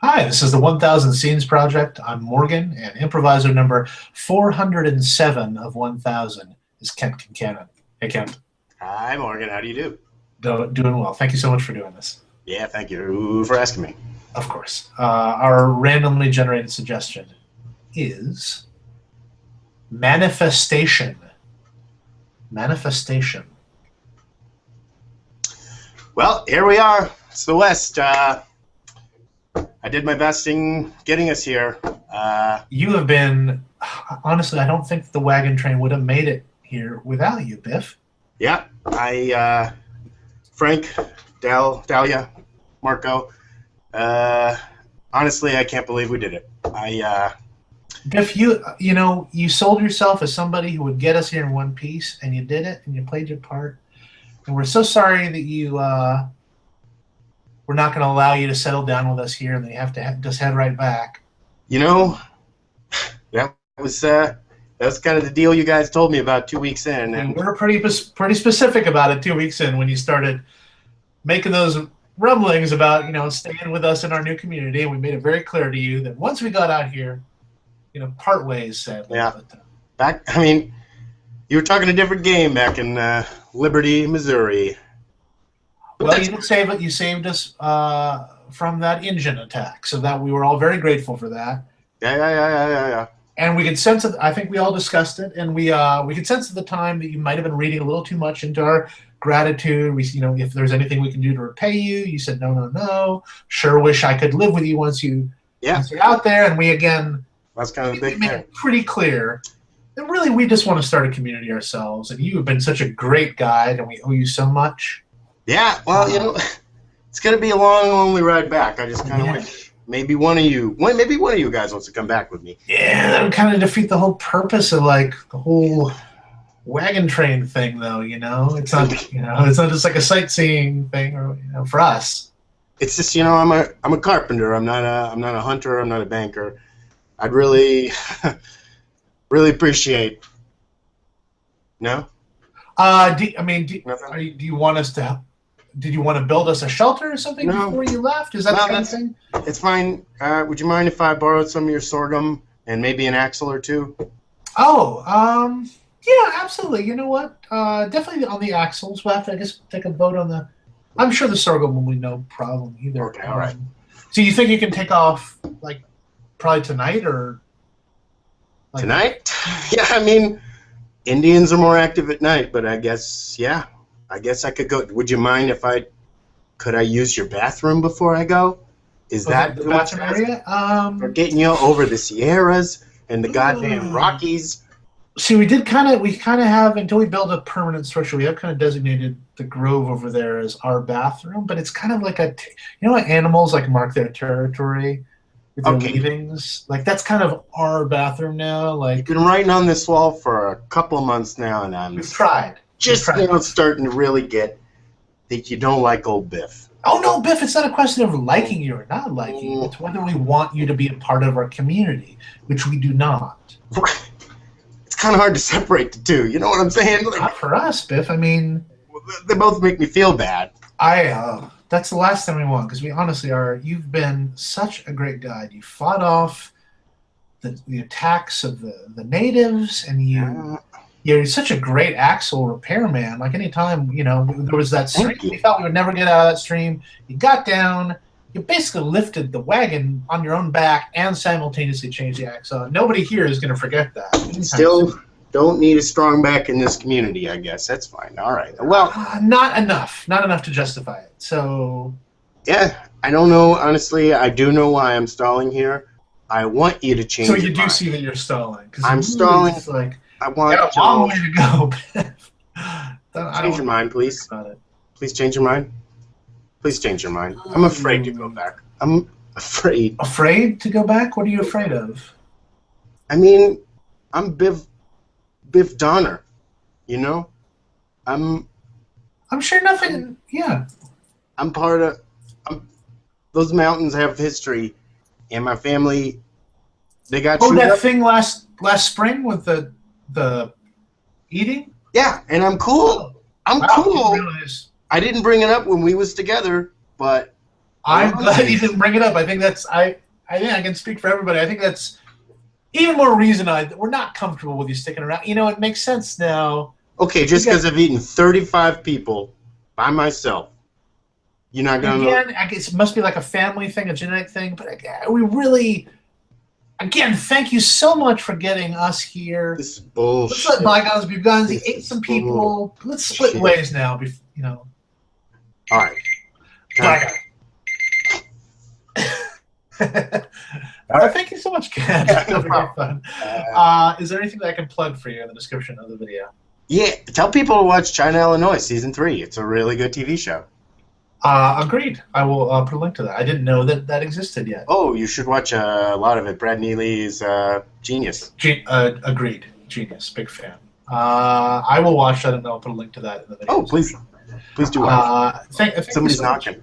Hi, this is the 1000 Scenes Project. I'm Morgan, and improviser number 407 of 1000 is Kent Kincannon. Hey, Kent. Hi, Morgan. How do you do? Doing well. Thank you so much for doing this. Yeah, thank you for asking me. Of course. Our randomly generated suggestion is manifestation. Manifestation. Well, here we are. It's the West. I did my best in getting us here. You have been, honestly, I don't think the wagon train would have made it here without you, Biff. Yeah, Frank, Dahlia, Marco, honestly, I can't believe we did it. Biff, you sold yourself as somebody who would get us here in one piece, and you did it, and you played your part. And we're so sorry that we're not going to allow you to settle down with us here, and then you have to just head right back. You know, that was kind of the deal you guys told me about 2 weeks in. And we're pretty specific about it 2 weeks in when you started making those rumblings about, staying with us in our new community, and we made it very clear to you that once we got out here, part ways, sadly. Yeah. You were talking a different game back in Liberty, Missouri. Well, you did save it. You saved us from that engine attack, so that we were all very grateful for that. Yeah. And we could sense it. I think we all discussed it, and we could sense at the time that you might have been reading a little too much into our gratitude. If there's anything we can do to repay you, you said no. Sure, wish I could live with you once you're out there. And we again, that's kind of a big thing. Made it pretty clear that really we just want to start a community ourselves, and you have been such a great guide, and we owe you so much. Yeah, well, it's going to be a long, lonely ride back. I just kind of wish maybe one of you guys wants to come back with me. Yeah, that would kind of defeat the whole purpose of the whole wagon train thing, though. It's not, it's not just like a sightseeing thing, or for us. It's just, I'm a carpenter. I'm not a hunter. I'm not a banker. I'd really, really appreciate. No. Do you want us to? Did you want to build us a shelter or something before you left? Is that the kind of thing? It's fine. Would you mind if I borrowed some of your sorghum and maybe an axle or two? Oh, yeah, absolutely. You know what? Definitely on the axles. We'll have to, I guess, take a vote on the. I'm sure the sorghum will be no problem either. Okay, all right. So you think you can take off probably tonight or? Tonight? Yeah, Indians are more active at night, but I guess I could go. Would you mind if could I use your bathroom before I go? Is that the bathroom area? For getting you over the Sierras and the goddamn Rockies. See, we kind of have, until we build a permanent structure, we have kind of designated the grove over there as our bathroom, but it's kind of like animals mark their territory with their leavings. That's kind of our bathroom now. You've been writing on this wall for a couple of months now, and we've tried. Starting to really get that you don't like old Biff. Oh no, Biff! It's not a question of liking you or not liking you. It's whether we want you to be a part of our community, which we do not. It's kind of hard to separate the two. You know what I'm saying? Not for us, Biff. They both make me feel bad. That's the last thing we want, because we honestly are. You've been such a great guide. You fought off the attacks of the natives, and you're such a great axle repairman. Anytime, there was that stream, we thought we would never get out of that stream. You got down, you basically lifted the wagon on your own back and simultaneously changed the axle. Nobody here is going to forget that. Still don't need a strong back in this community, I guess. That's fine. All right. Well, not enough to justify it. So. Yeah, I don't know. Honestly, I do know why I'm stalling here. I want you to change. So you do see that you're stalling. I'm stalling. I want a long way to go. Change your mind, please. Please change your mind. Please change your mind. I'm afraid to go back. I'm afraid. Afraid to go back? What are you afraid of? I'm Biff Donner. I'm sure nothing. Yeah. I'm part of. Those mountains have history, and my family. They got. Oh, that thing last spring with the eating? Yeah, and I'm cool. I'm cool. I didn't bring it up when we was together, but I'm glad you didn't bring it up. I think that's I think I can speak for everybody. I think that's even more reason we're not comfortable with you sticking around. You know, it makes sense now. Okay, just because I've eaten 35 people by myself, you're not gonna. Again, I guess it must be like a family thing, a genetic thing. But we really, again, thank you so much for getting us here. This is bullshit. Let's let bygones be bygones. He ate some people. Let's split ways now. You know. All right. Bye. Thank you so much, Ken. No fun. Is there anything that I can plug for you in the description of the video? Yeah, tell people to watch China, Illinois, Season 3. It's a really good TV show. Agreed. I will put a link to that. I didn't know that existed yet. Oh, you should watch a lot of it. Brad Neely's genius. Agreed. Genius. Big fan. I will watch that, and I'll put a link to that in the video. Oh, please do watch. Somebody's knocking.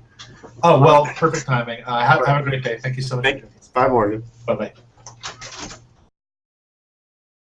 Oh, well, perfect timing. Have a great day. Thank you so much. Bye, Morgan. Bye-bye.